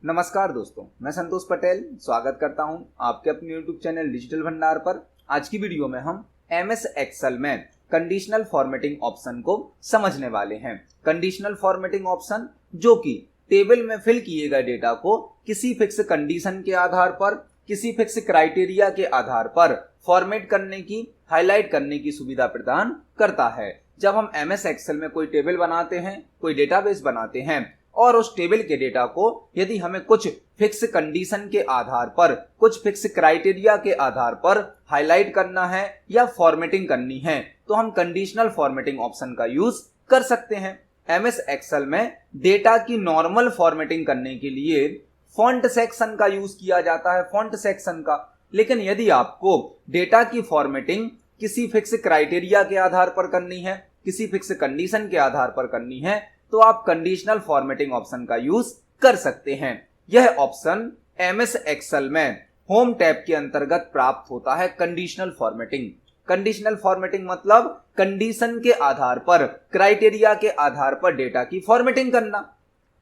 नमस्कार दोस्तों, मैं संतोष पटेल स्वागत करता हूं आपके अपने YouTube चैनल डिजिटल भंडार पर। आज की वीडियो में हम MS एक्सेल में कंडीशनल फॉर्मेटिंग ऑप्शन को समझने वाले हैं। कंडीशनल फॉर्मेटिंग ऑप्शन जो कि टेबल में फिल किए गए डेटा को किसी फिक्स कंडीशन के आधार पर, किसी फिक्स क्राइटेरिया के आधार पर फॉर्मेट करने की, हाईलाइट करने की सुविधा प्रदान करता है। जब हम MS एक्सेल में कोई टेबल बनाते हैं, कोई डेटाबेस बनाते हैं और उस टेबल के डेटा को यदि हमें कुछ फिक्स कंडीशन के आधार पर, कुछ फिक्स क्राइटेरिया के आधार पर हाईलाइट करना है या फॉर्मेटिंग करनी है तो हम कंडीशनल फॉर्मेटिंग ऑप्शन का यूज कर सकते हैं। MS एक्सेल में डेटा की नॉर्मल फॉर्मेटिंग करने के लिए फॉन्ट सेक्शन का यूज किया जाता है, फॉन्ट सेक्शन का। लेकिन यदि आपको डेटा की फॉर्मेटिंग किसी फिक्स क्राइटेरिया के आधार पर करनी है, किसी फिक्स कंडीशन के आधार पर करनी है तो आप कंडीशनल फॉर्मेटिंग ऑप्शन का यूज कर सकते हैं। यह ऑप्शन MS एक्सेल में होम टैब के अंतर्गत प्राप्त होता है। कंडीशनल फॉर्मेटिंग, कंडीशनल फॉर्मेटिंग मतलब कंडीशन के आधार पर, क्राइटेरिया के आधार पर डेटा की फॉर्मेटिंग करना।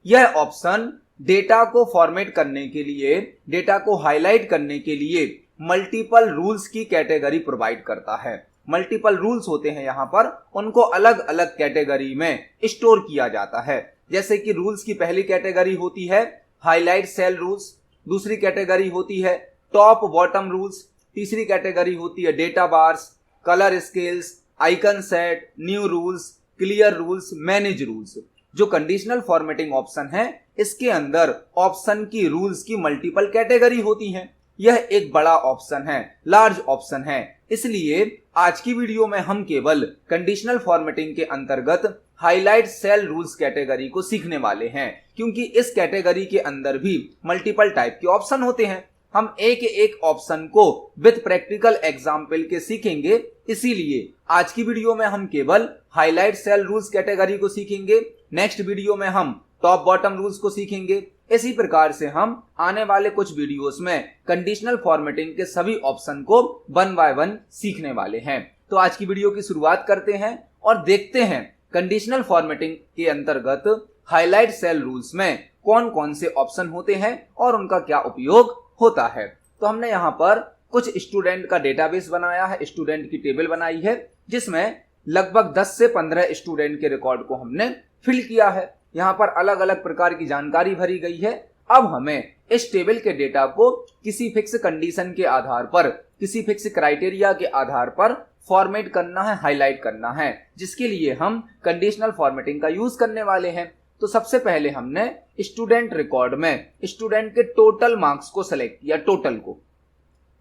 यह ऑप्शन डेटा को फॉर्मेट करने के लिए, डेटा को हाईलाइट करने के लिए मल्टीपल रूल्स की कैटेगरी प्रोवाइड करता है। मल्टीपल रूल्स होते हैं यहाँ पर, उनको अलग अलग कैटेगरी में स्टोर किया जाता है। जैसे कि रूल्स की पहली कैटेगरी होती है हाईलाइट सेल रूल्स, दूसरी कैटेगरी होती है टॉप बॉटम रूल्स, तीसरी कैटेगरी होती है data bars, colour scales, icon set, new rules, clear rules, manage rules. जो कंडीशनल फॉर्मेटिंग ऑप्शन है इसके अंदर ऑप्शन की रूल्स की मल्टीपल कैटेगरी होती हैं। यह एक बड़ा ऑप्शन है, लार्ज ऑप्शन है। इसलिए आज की वीडियो में हम केवल कंडीशनल फॉर्मेटिंग के अंतर्गत हाईलाइट सेल रूल्स कैटेगरी को सीखने वाले हैं, क्योंकि इस कैटेगरी के अंदर भी मल्टीपल टाइप के ऑप्शन होते हैं। हम एक एक ऑप्शन को विद प्रैक्टिकल एग्जाम्पल के सीखेंगे। इसीलिए आज की वीडियो में हम केवल हाईलाइट सेल रूल्स कैटेगरी को सीखेंगे। नेक्स्ट वीडियो में हम टॉप बॉटम रूल्स को सीखेंगे। इसी प्रकार से हम आने वाले कुछ वीडियोस में कंडीशनल फॉर्मेटिंग के सभी ऑप्शन को वन बाय वन सीखने वाले हैं। तो आज की वीडियो की शुरुआत करते हैं और देखते हैं कंडीशनल फॉर्मेटिंग के अंतर्गत हाईलाइट सेल रूल्स में कौन कौन से ऑप्शन होते हैं और उनका क्या उपयोग होता है। तो हमने यहाँ पर कुछ स्टूडेंट का डेटाबेस बनाया है, स्टूडेंट की टेबल बनाई है, जिसमें लगभग 10 से 15 स्टूडेंट के रिकॉर्ड को हमने फिल किया है। यहाँ पर अलग अलग प्रकार की जानकारी भरी गई है। अब हमें इस टेबल के डेटा को किसी फिक्स कंडीशन के आधार पर, किसी फिक्स क्राइटेरिया के आधार पर फॉर्मेट करना है, हाईलाइट करना है, जिसके लिए हम कंडीशनल फॉर्मेटिंग का यूज करने वाले हैं। तो सबसे पहले हमने स्टूडेंट रिकॉर्ड में स्टूडेंट के टोटल मार्क्स को सिलेक्ट किया। टोटल को,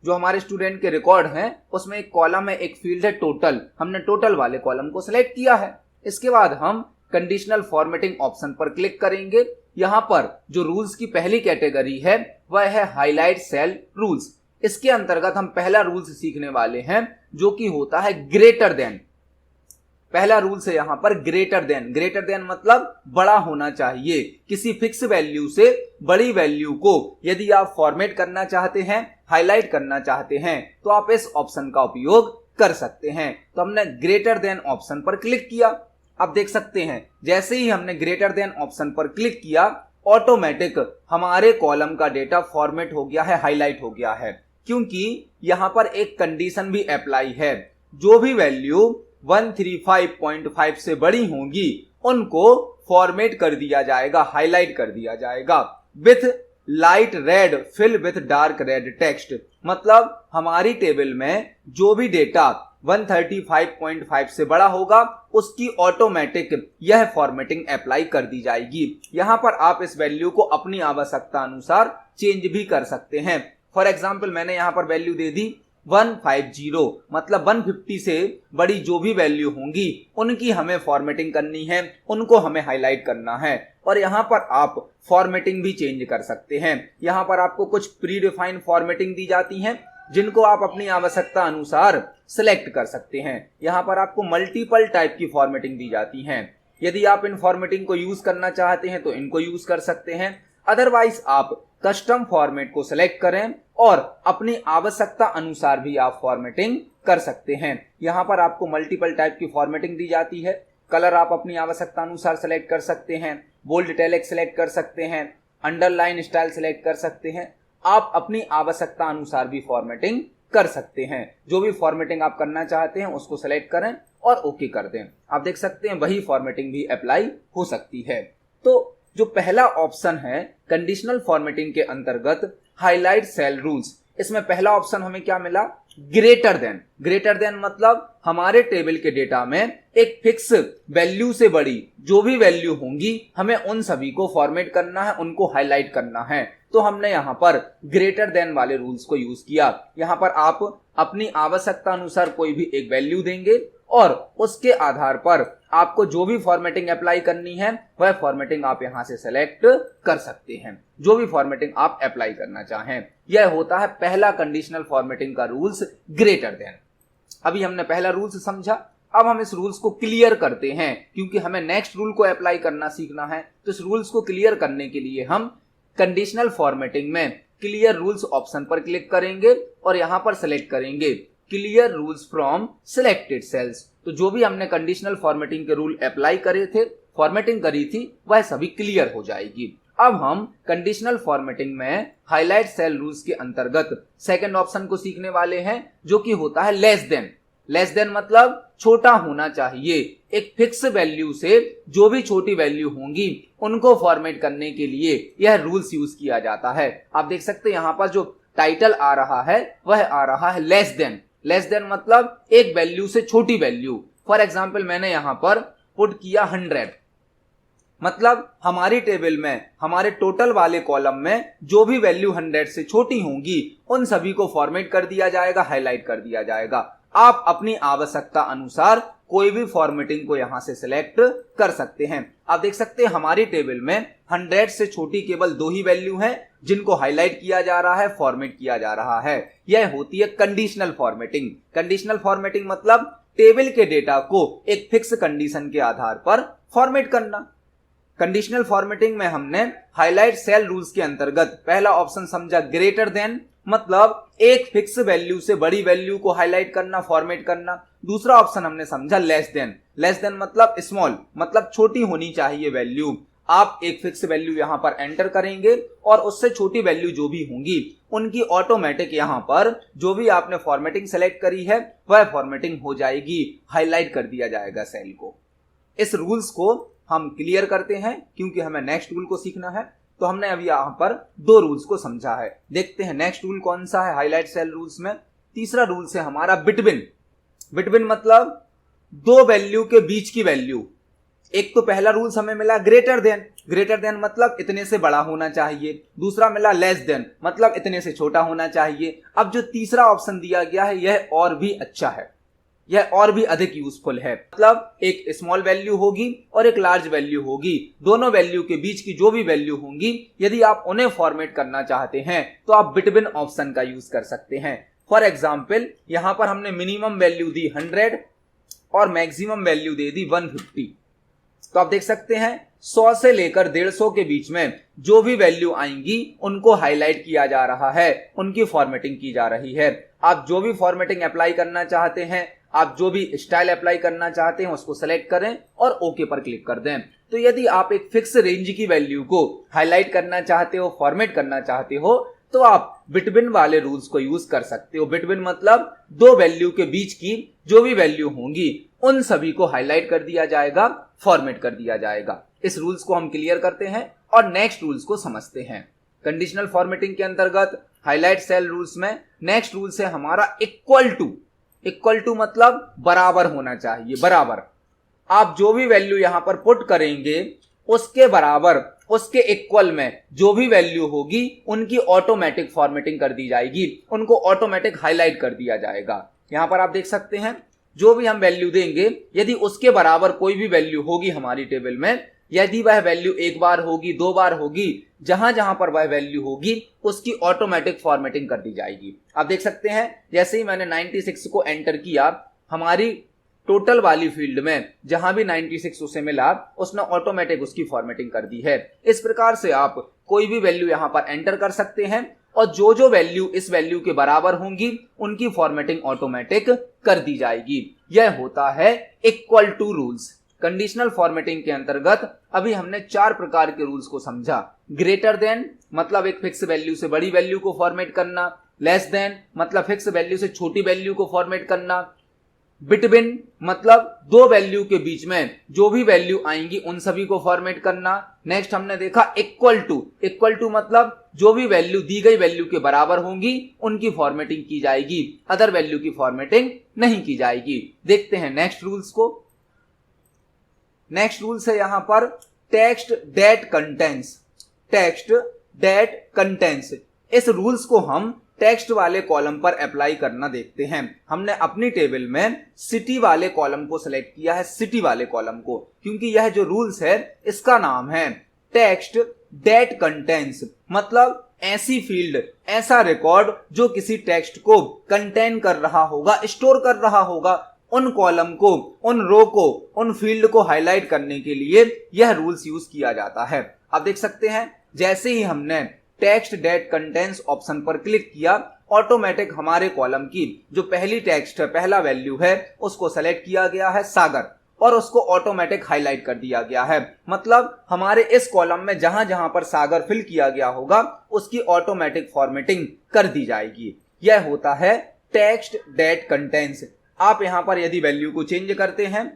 जो हमारे स्टूडेंट के रिकॉर्ड हैं उसमें एक कॉलम है, एक फील्ड है टोटल। हमने टोटल वाले कॉलम को सिलेक्ट किया है। इसके बाद हम कंडीशनल फॉर्मेटिंग ऑप्शन पर क्लिक करेंगे। यहाँ पर जो रूल्स की पहली कैटेगरी है वह है हाईलाइट सेल रूल्स। इसके अंतर्गत हम पहला रूल्स सीखने वाले हैं जो कि होता है ग्रेटर देन। पहला रूल्स है यहाँ पर ग्रेटर देन। ग्रेटर देन मतलब बड़ा होना चाहिए। किसी फिक्स वैल्यू से बड़ी वैल्यू को यदि आप फॉर्मेट करना चाहते हैं, हाईलाइट करना चाहते हैं तो आप इस ऑप्शन का उपयोग कर सकते हैं। तो हमने ग्रेटर देन ऑप्शन पर क्लिक किया। अब देख सकते हैं जैसे ही हमने ग्रेटर देन ऑप्शन पर क्लिक किया ऑटोमेटिक हमारे कॉलम का डेटा फॉर्मेट हो गया है, हाईलाइट हो गया है, क्योंकि यहां पर एक कंडीशन भी अप्लाई है। जो भी वैल्यू 135.5 से बड़ी होंगी उनको फॉर्मेट कर दिया जाएगा, हाईलाइट कर दिया जाएगा with light red fill with dark red text. मतलब हमारी टेबल में जो भी डेटा 135.5 से बड़ा होगा उसकी ऑटोमेटिक यह फॉर्मेटिंग अप्लाई कर दी जाएगी। यहां पर आप इस वैल्यू को अपनी आवश्यकता अनुसार चेंज भी कर सकते हैं। फॉर एग्जांपल मैंने यहां पर वैल्यू दे दी 150, मतलब 150 से बड़ी जो भी वैल्यू होंगी उनकी हमें फॉर्मेटिंग करनी है, उनको हमें हाईलाइट करना है। और यहाँ पर आप फॉर्मेटिंग भी चेंज कर सकते हैं। यहाँ पर आपको कुछ प्री डिफाइंड फॉर्मेटिंग दी जाती हैं जिनको आप अपनी आवश्यकता अनुसार सिलेक्ट कर सकते हैं। यहाँ पर आपको मल्टीपल टाइप की फॉर्मेटिंग दी जाती हैं। यदि आप इन फॉर्मेटिंग को यूज करना चाहते हैं तो इनको यूज कर सकते हैं। अदरवाइज आप कस्टम फॉर्मेट को सिलेक्ट करें और अपनी आवश्यकता अनुसार भी आप फॉर्मेटिंग कर सकते हैं। यहाँ पर आपको मल्टीपल टाइप की फॉर्मेटिंग दी जाती है। कलर आप अपनी आवश्यकता अनुसार सेलेक्ट कर सकते हैं, बोल्ड इटैलिक सेलेक्ट कर सकते हैं, अंडरलाइन स्टाइल सेलेक्ट कर सकते हैं। आप अपनी आवश्यकता अनुसार भी फॉर्मेटिंग कर सकते हैं। जो भी फॉर्मेटिंग आप करना चाहते हैं उसको सेलेक्ट करें और ओके कर दें। आप देख सकते हैं वही फॉर्मेटिंग भी अप्लाई हो सकती है। तो जो पहला ऑप्शन है कंडीशनल फॉर्मेटिंग के अंतर्गत हाईलाइट सेल रूल्स, इसमें पहला ऑप्शन हमें क्या मिला, ग्रेटर देन। ग्रेटर देन मतलब हमारे टेबल के डेटा में एक फिक्स वैल्यू से बड़ी जो भी वैल्यू होंगी हमें उन सभी को फॉर्मेट करना है, उनको हाईलाइट करना है। तो हमने यहां पर ग्रेटर देन वाले रूल्स को यूज किया। यहां पर आप अपनी आवश्यकता अनुसार कोई भी एक वैल्यू देंगे और उसके आधार पर आपको जो भी फॉर्मेटिंग अप्लाई करनी है वह फॉर्मेटिंग आप यहां से सेलेक्ट कर सकते हैं, जो भी फॉर्मेटिंग आप अप्लाई करना चाहें। यह होता है पहला कंडीशनल फॉर्मेटिंग का रूल्स, ग्रेटर देन। अभी हमने पहला रूल्स समझा, अब हम इस रूल्स को क्लियर करते हैं क्योंकि हमें नेक्स्ट रूल को अप्लाई करना सीखना है। तो इस रूल्स को क्लियर करने के लिए हम कंडीशनल फॉर्मेटिंग में क्लियर रूल्स ऑप्शन पर क्लिक करेंगे और यहां पर सेलेक्ट करेंगे clear rules from selected cells. तो जो भी हमने कंडीशनल फॉर्मेटिंग के रूल अप्लाई करे थे, फॉर्मेटिंग करी थी, वह सभी क्लियर हो जाएगी। अब हम कंडीशनल फॉर्मेटिंग में हाईलाइट सेल रूल्स के अंतर्गत सेकंड ऑप्शन को सीखने वाले हैं जो कि होता है लेस देन। लेस देन मतलब छोटा होना चाहिए। एक फिक्स वैल्यू से जो भी छोटी वैल्यू होंगी उनको फॉर्मेट करने के लिए यह रूल्स यूज किया जाता है। आप देख सकते हैं यहां पर जो टाइटल आ रहा है वह आ रहा है लेस देन। लेस देन मतलब एक वैल्यू से छोटी वैल्यू। फॉर एग्जाम्पल मैंने यहां पर पुट किया 100, मतलब हमारी टेबल में हमारे टोटल वाले कॉलम में जो भी वैल्यू 100 से छोटी होंगी उन सभी को फॉर्मेट कर दिया जाएगा, हाईलाइट कर दिया जाएगा। आप अपनी आवश्यकता अनुसार कोई भी फॉर्मेटिंग को यहां से सिलेक्ट कर सकते हैं। आप देख सकते हैं हमारी टेबल में 100 से छोटी केवल 2 ही वैल्यू हैं जिनको हाईलाइट किया जा रहा है, फॉर्मेट किया जा रहा है। यह होती है कंडीशनल फॉर्मेटिंग। कंडीशनल फॉर्मेटिंग मतलब टेबल के डेटा को एक फिक्स कंडीशन के आधार पर फॉर्मेट करना। कंडीशनल फॉर्मेटिंग में हमने हाईलाइट सेल रूल्स के अंतर्गत पहला ऑप्शन समझा ग्रेटर देन, मतलब एक फिक्स वैल्यू से बड़ी वैल्यू को हाईलाइट करना, फॉर्मेट करना। दूसरा ऑप्शन हमने समझा लेस देन। लेस देन मतलब स्मॉल, मतलब छोटी होनी चाहिए वैल्यू। आप एक फिक्स वैल्यू यहां पर एंटर करेंगे और उससे छोटी वैल्यू जो भी होंगी उनकी ऑटोमेटिक यहां पर जो भी आपने फॉर्मेटिंग सेलेक्ट करी है वह फॉर्मेटिंग हो जाएगी, हाईलाइट कर दिया जाएगा सेल को। इस रूल्स को हम क्लियर करते हैं क्योंकि हमें नेक्स्ट रूल को सीखना है। तो हमने अभी यहां पर 2 रूल्स को समझा है। देखते हैं नेक्स्ट रूल कौन सा है हाईलाइट सेल रूल्स में। तीसरा रूल है हमारा बिटवीन। बिटवीन मतलब 2 वैल्यू के बीच की वैल्यू। एक तो पहला रूल्स हमें मिला ग्रेटर देन। ग्रेटर देन मतलब इतने से बड़ा होना चाहिए। दूसरा मिला लेस देन मतलब इतने से छोटा होना चाहिए। अब जो तीसरा ऑप्शन दिया गया है यह और भी अच्छा है, यह और भी अधिक यूजफुल है। मतलब एक स्मॉल वैल्यू होगी और एक लार्ज वैल्यू होगी। दोनों वैल्यू के बीच की जो भी वैल्यू होंगी यदि आप उन्हें फॉर्मेट करना चाहते हैं तो आप बिटवीन ऑप्शन का यूज कर सकते हैं। फॉर एग्जाम्पल यहां पर हमने मिनिमम वैल्यू दी 100 और मैक्सिमम वैल्यू दे दी 150। तो आप देख सकते हैं 100 से लेकर 150 के बीच में जो भी वैल्यू आएंगी उनको हाईलाइट किया जा रहा है, उनकी फॉर्मेटिंग की जा रही है। आप जो भी फॉर्मेटिंग अप्लाई करना चाहते हैं, आप जो भी स्टाइल अप्लाई करना चाहते हैं उसको सेलेक्ट करें और ओके पर क्लिक कर दें। तो यदि आप एक फिक्स रेंज की वैल्यू को हाईलाइट करना चाहते हो, फॉर्मेट करना चाहते हो, तो आप बिटवीन वाले रूल्स को यूज कर सकते हो। बिटवीन मतलब 2 वैल्यू के बीच की जो भी वैल्यू होंगी उन सभी को हाईलाइट कर दिया जाएगा, फॉर्मेट कर दिया जाएगा। इस रूल्स को हम क्लियर करते हैं और नेक्स्ट रूल्स को समझते हैं। कंडीशनल फॉर्मेटिंग के अंतर्गत हाईलाइट सेल रूल्स में नेक्स्ट रूल्स है हमारा इक्वल टू। इक्वल टू मतलब बराबर होना चाहिए, बराबर। आप जो भी वैल्यू यहां पर पुट करेंगे उसके बराबर, उसके इक्वल में जो भी वैल्यू होगी उनकी ऑटोमेटिक फॉर्मेटिंग कर दी जाएगी, उनको ऑटोमेटिक हाईलाइट कर दिया जाएगा। यहां पर आप देख सकते हैं जो भी हम वैल्यू देंगे यदि उसके बराबर कोई भी वैल्यू होगी हमारी टेबल में, यदि वह वैल्यू 1 बार होगी, 2 बार होगी, जहां जहां पर वह वैल्यू होगी उसकी ऑटोमेटिक फॉर्मेटिंग कर दी जाएगी। आप देख सकते हैं जैसे ही मैंने 96 को एंटर किया, हमारी टोटल वाली फील्ड में जहां भी 96 उसे मिला उसने ऑटोमेटिक उसकी फॉर्मेटिंग कर दी है। इस प्रकार से आप कोई भी वैल्यू यहां पर एंटर कर सकते हैं और जो जो वैल्यू इस वैल्यू के बराबर होंगी उनकी फॉर्मेटिंग ऑटोमेटिक कर दी जाएगी। यह होता है equal to rules. Conditional formatting के अंतर्गत अभी हमने 4 प्रकार के रूल्स को समझा। ग्रेटर देन मतलब एक फिक्स वैल्यू से बड़ी वैल्यू को फॉर्मेट करना, लेस देन मतलब फिक्स वैल्यू से छोटी वैल्यू को फॉर्मेट करना, बिटवीन मतलब दो वैल्यू के बीच में जो भी वैल्यू आएंगी उन सभी को फॉर्मेट करना। नेक्स्ट हमने देखा इक्वल टू मतलब जो भी वैल्यू दी गई वैल्यू के बराबर होंगी उनकी फॉर्मेटिंग की जाएगी, अदर वैल्यू की फॉर्मेटिंग नहीं की जाएगी। देखते हैं नेक्स्ट रूल्स को। नेक्स्ट रूल्स है यहां पर टेक्स्ट दैट कंटेंट्स। इस रूल्स को हम टेक्स्ट वाले कॉलम पर अप्लाई करना देखते हैं। हमने अपनी टेबल में सिटी वाले कॉलम को सिलेक्ट किया है, सिटी वाले कॉलम को, क्योंकि यह जो रूल्स है इसका नाम है टेक्स्ट दैट कंटेंट्स, मतलब ऐसी फील्ड, ऐसा रिकॉर्ड जो किसी टेक्स्ट को कंटेन कर रहा होगा, स्टोर कर रहा होगा, उन कॉलम को, उन रो को, उन फील्ड को हाईलाइट करने के लिए यह रूल्स यूज किया जाता है। आप देख सकते हैं जैसे ही हमने टेक्स्ट दैट कंटेंट्स ऑप्शन पर क्लिक किया, ऑटोमेटिक हमारे कॉलम की जो पहली टेक्स्ट है, पहला वैल्यू है, उसको सेलेक्ट किया गया है सागर, और उसको ऑटोमेटिक हाईलाइट कर दिया गया है। मतलब हमारे इस कॉलम में जहां जहां पर सागर फिल किया गया होगा उसकी ऑटोमेटिक फॉर्मेटिंग कर दी जाएगी। यह होता है टेक्स्ट दैट कंटेंट्स। आप यहां पर यदि वैल्यू को चेंज करते हैं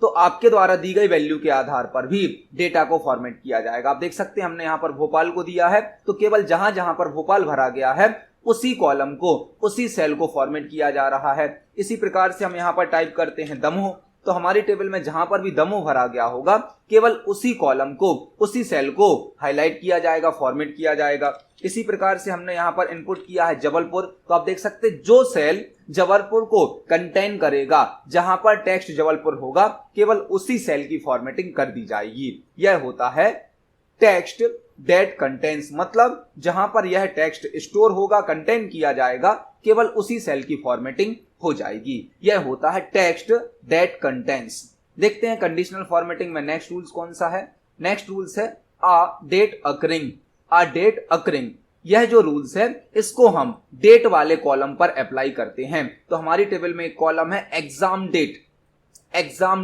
तो आपके द्वारा दी गई वैल्यू के आधार पर भी डेटा को फॉर्मेट किया जाएगा। आप देख सकते हैं हमने यहां पर भोपाल को दिया है, तो केवल जहां जहां पर भोपाल भरा गया है उसी कॉलम को, उसी सेल को फॉर्मेट किया जा रहा है। इसी प्रकार से हम यहां पर टाइप करते हैं दमोह, तो हमारी टेबल में जहां पर भी दमोह भरा गया होगा केवल उसी कॉलम को, उसी सेल को हाईलाइट किया जाएगा, फॉर्मेट किया जाएगा। इसी प्रकार से हमने यहां पर इनपुट किया है जबलपुर, तो आप देख सकते हैं जो सेल जबलपुर को कंटेन करेगा, जहां पर टेक्स्ट जबलपुर होगा, केवल उसी सेल की फॉर्मेटिंग कर दी जाएगी। यह होता है टेक्स्ट दैट कंटेंट्स, मतलब जहां पर यह टेक्स्ट स्टोर होगा, कंटेन किया जाएगा, केवल उसी सेल की फॉर्मेटिंग हो जाएगी। यह होता है टेक्स्ट दैट कंटेंट्स। देखते हैं कंडीशनल फॉर्मेटिंग में नेक्स्ट रूल्स कौन सा है। नेक्स्ट रूल्स है अ डेट अकरिंग। यह जो रूल्स है इसको हम डेट वाले कॉलम पर अप्लाई करते हैं। तो हमारी टेबल में एक कॉलम है एग्जाम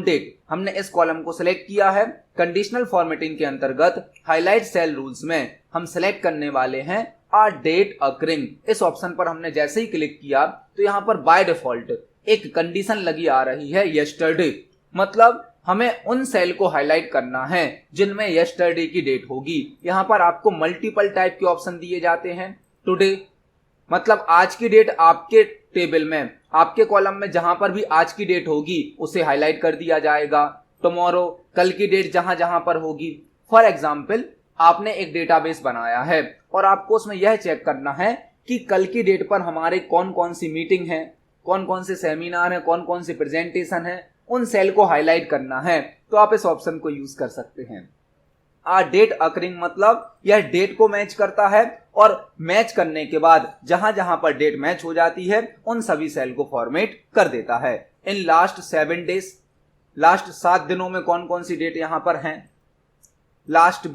डेट, हमने इस कॉलम को सिलेक्ट किया है। कंडीशनल फॉर्मेटिंग के अंतर्गत हाईलाइट सेल रूल्स में हम सिलेक्ट करने वाले हैं अ डेट अकरिंग। इस ऑप्शन पर हमने जैसे ही क्लिक किया तो यहां पर बाय डिफॉल्ट एक कंडीशन लगी आ रही है यस्टरडे, मतलब हमें उन सेल को हाईलाइट करना है जिनमें यस्टरडे की डेट होगी। यहां पर आपको मल्टीपल टाइप के ऑप्शन दिए जाते हैं। टुडे मतलब आज की डेट, आपके टेबल में, आपके कॉलम में जहां पर भी आज की डेट होगी उसे हाईलाइट कर दिया जाएगा। टुमारो कल की डेट जहां जहां पर होगी। फॉर एग्जाम्पल आपने एक डेटाबेस बनाया है और आपको उसमें यह चेक करना है कि कल की डेट पर हमारे कौन कौन सी मीटिंग है, कौन कौन से सेमिनार है, कौन कौन सी प्रेजेंटेशन है, उन सेल को हाईलाइट करना है, तो आप इस ऑप्शन को यूज कर सकते हैं। आ डेट अकरिंग मतलब यह डेट को मैच करता है और मैच करने के बाद जहां जहां पर डेट मैच हो जाती है उन सभी सेल को फॉर्मेट कर देता है। इन लास्ट 7 डेज, लास्ट 7 दिनों में कौन कौन सी डेट यहां पर हैं। लास्ट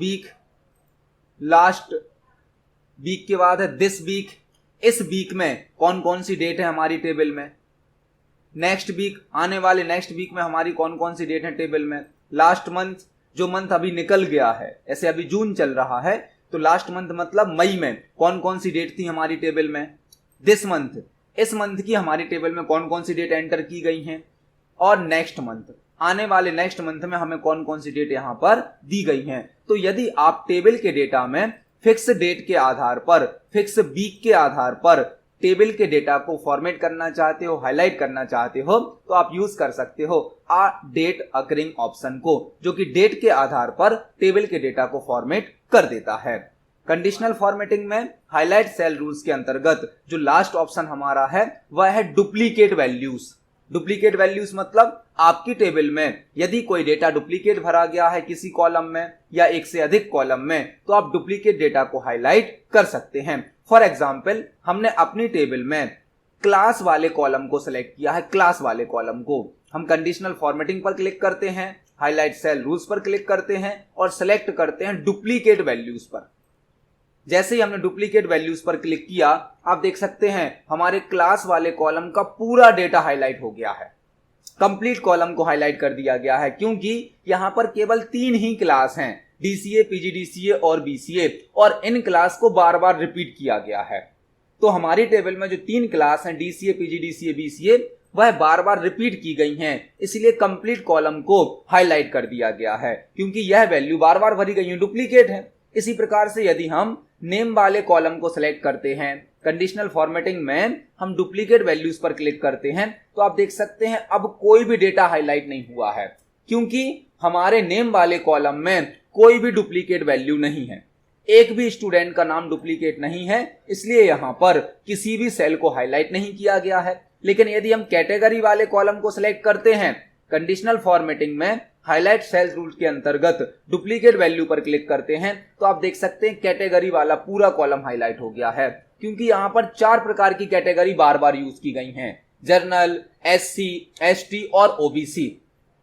वीक के बाद है दिस वीक, इस वीक में कौन कौन सी डेट है हमारी टेबल में। नेक्स्ट वीक, आने वाले नेक्स्ट वीक में हमारी कौन कौन सी डेट है टेबल में। लास्ट मंथ, जो मंथ अभी निकल गया है, ऐसे अभी जून चल रहा है तो लास्ट मंथ मतलब मई में कौन कौन सी डेट थी हमारी टेबल में। दिस मंथ, इस मंथ की हमारी टेबल में कौन कौन सी डेट एंटर की गई हैं। और नेक्स्ट मंथ, आने वाले नेक्स्ट मंथ में हमें कौन कौन सी डेट यहां पर दी गई हैं। तो यदि आप टेबल के डेटा में फिक्स डेट के आधार पर, फिक्स वीक के आधार पर टेबल के डेटा को फॉर्मेट करना चाहते हो, हाईलाइट करना चाहते हो, तो आप यूज कर सकते हो आ डेट अकरिंग ऑप्शन को, जो कि डेट के आधार पर टेबल के डेटा को फॉर्मेट कर देता है। कंडीशनल फॉर्मेटिंग में हाईलाइट सेल रूल्स के अंतर्गत जो लास्ट ऑप्शन हमारा है वह है डुप्लीकेट वैल्यूज। डुप्लीकेट वैल्यूज मतलब आपकी टेबल में यदि कोई डेटा डुप्लीकेट भरा गया है किसी कॉलम में या एक से अधिक कॉलम में, तो आप डुप्लीकेट डेटा को हाईलाइट कर सकते हैं। फॉर एग्जाम्पल हमने अपनी टेबल में क्लास वाले कॉलम को सिलेक्ट किया है। क्लास वाले कॉलम को हम कंडीशनल फॉर्मेटिंग पर क्लिक करते हैं, हाईलाइट सेल रूल्स पर क्लिक करते हैं और सिलेक्ट करते हैं डुप्लीकेट वैल्यूज पर। जैसे ही हमने डुप्लीकेट वैल्यूज पर क्लिक किया, आप देख सकते हैं हमारे क्लास वाले कॉलम का पूरा डेटा हाईलाइट हो गया है। कंप्लीट कॉलम को हाईलाइट कर दिया गया है, क्योंकि यहाँ पर केवल 3 ही क्लास हैं, DCA, PGDCA और BCA, और इन क्लास को बार बार रिपीट किया गया है। तो हमारी टेबल में जो 3 क्लास हैं DCA, PGDCA, BCA, वह बार बार रिपीट की गई हैं, इसलिए कंप्लीट कॉलम को हाईलाइट कर दिया गया है, क्योंकि यह वैल्यू बार बार भरी गई है, डुप्लीकेट है। इसी प्रकार से यदि हम नेम वाले कॉलम को सिलेक्ट करते हैं, कंडीशनल फॉर्मेटिंग में हम डुप्लीकेट वैल्यूज पर क्लिक करते हैं, तो आप देख सकते हैं अब कोई भी डेटा हाईलाइट नहीं हुआ है, क्योंकि हमारे नेम वाले कॉलम में कोई भी डुप्लीकेट वैल्यू नहीं है, एक भी स्टूडेंट का नाम डुप्लीकेट नहीं है, इसलिए यहां पर किसी भी सेल को हाईलाइट नहीं किया गया है। लेकिन यदि हम कैटेगरी वाले कॉलम को सिलेक्ट करते हैं, कंडीशनल फॉर्मेटिंग में हाईलाइट सेल्स रूल के अंतर्गत डुप्लीकेट वैल्यू पर क्लिक करते हैं, तो आप देख सकते हैं कैटेगरी वाला पूरा कॉलम हाईलाइट हो गया है, क्योंकि यहां पर 4 प्रकार की कैटेगरी बार बार यूज की गई हैं, जनरल, SC, ST और OBC।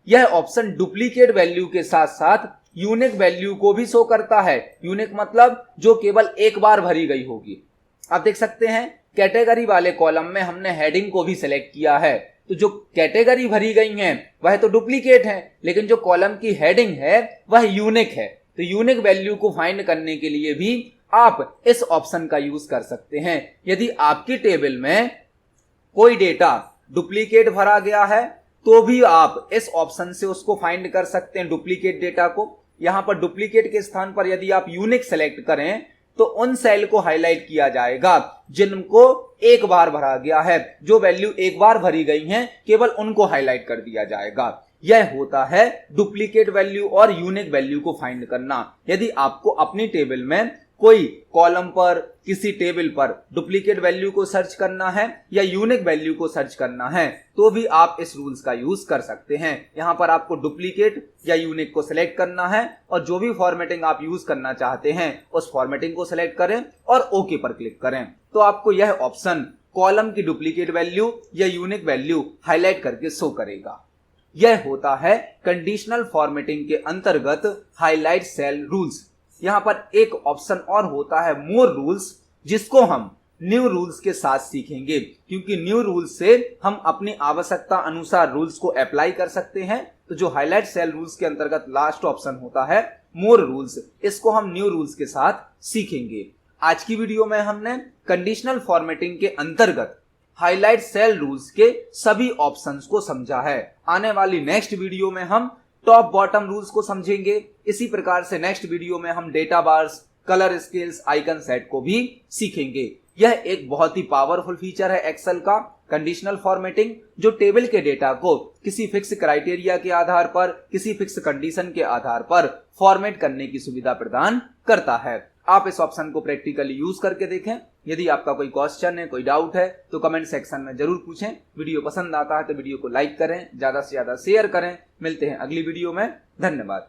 यह ऑप्शन डुप्लीकेट वैल्यू के साथ साथ यूनिक वैल्यू को भी शो करता है। यूनिक मतलब जो केवल एक बार भरी गई होगी। आप देख सकते हैं कैटेगरी वाले कॉलम में हमने हेडिंग को भी सिलेक्ट किया है, तो जो कैटेगरी भरी गई हैं वह तो डुप्लीकेट है, लेकिन जो कॉलम की हेडिंग है वह यूनिक है। तो यूनिक वैल्यू को फाइंड करने के लिए भी आप इस ऑप्शन का यूज कर सकते हैं। यदि आपकी टेबल में कोई डेटा डुप्लीकेट भरा गया है तो भी आप इस ऑप्शन से उसको फाइंड कर सकते हैं, डुप्लीकेट डेटा को। यहां पर डुप्लीकेट के स्थान पर यदि आप यूनिक सेलेक्ट करें तो उन सेल को हाईलाइट किया जाएगा जिनको एक बार भरा गया है, जो वैल्यू एक बार भरी गई हैं केवल उनको हाईलाइट कर दिया जाएगा। यह होता है डुप्लीकेट वैल्यू और यूनिक वैल्यू को फाइंड करना। यदि आपको अपनी टेबल में कोई कॉलम पर, किसी टेबल पर डुप्लीकेट वैल्यू को सर्च करना है या यूनिक वैल्यू को सर्च करना है, तो भी आप इस रूल्स का यूज कर सकते हैं। यहां पर आपको डुप्लीकेट या यूनिक को सिलेक्ट करना है और जो भी फॉर्मेटिंग आप यूज करना चाहते हैं उस फॉर्मेटिंग को सिलेक्ट करें और ओके पर क्लिक करें, तो आपको यह ऑप्शन कॉलम की डुप्लीकेट वैल्यू या यूनिक वैल्यू हाईलाइट करके शो करेगा। यह होता है कंडीशनल फॉर्मेटिंग के अंतर्गत हाईलाइट सेल रूल्स। यहां पर एक ऑप्शन और होता है मोर रूल्स, जिसको हम न्यू रूल्स के साथ सीखेंगे, क्योंकि न्यू रूल्स से हम अपनी आवश्यकता अनुसार रूल्स को अप्लाई कर सकते हैं। तो जो हाईलाइट सेल रूल्स के अंतर्गत लास्ट ऑप्शन होता है मोर रूल्स, इसको हम न्यू रूल्स के साथ सीखेंगे। आज की वीडियो में हमने कंडीशनल फॉर्मेटिंग के अंतर्गत हाईलाइट सेल रूल्स के सभी ऑप्शंस को समझा है। आने वाली नेक्स्ट वीडियो में हम टॉप बॉटम रूल्स को समझेंगे। इसी प्रकार से नेक्स्ट वीडियो में हम data bars, colour scales, icon set को भी सीखेंगे। यह एक बहुत ही पावरफुल फीचर है एक्सेल का, कंडीशनल फॉर्मेटिंग, जो टेबल के डेटा को किसी फिक्स क्राइटेरिया के आधार पर, किसी फिक्स कंडीशन के आधार पर फॉर्मेट करने की सुविधा प्रदान करता है। आप इस ऑप्शन को प्रैक्टिकली यूज करके देखें। यदि आपका कोई क्वेश्चन है, कोई डाउट है, तो कमेंट सेक्शन में जरूर पूछें। वीडियो पसंद आता है तो वीडियो को लाइक करें, ज्यादा से ज्यादा शेयर करें। मिलते हैं अगली वीडियो में। धन्यवाद।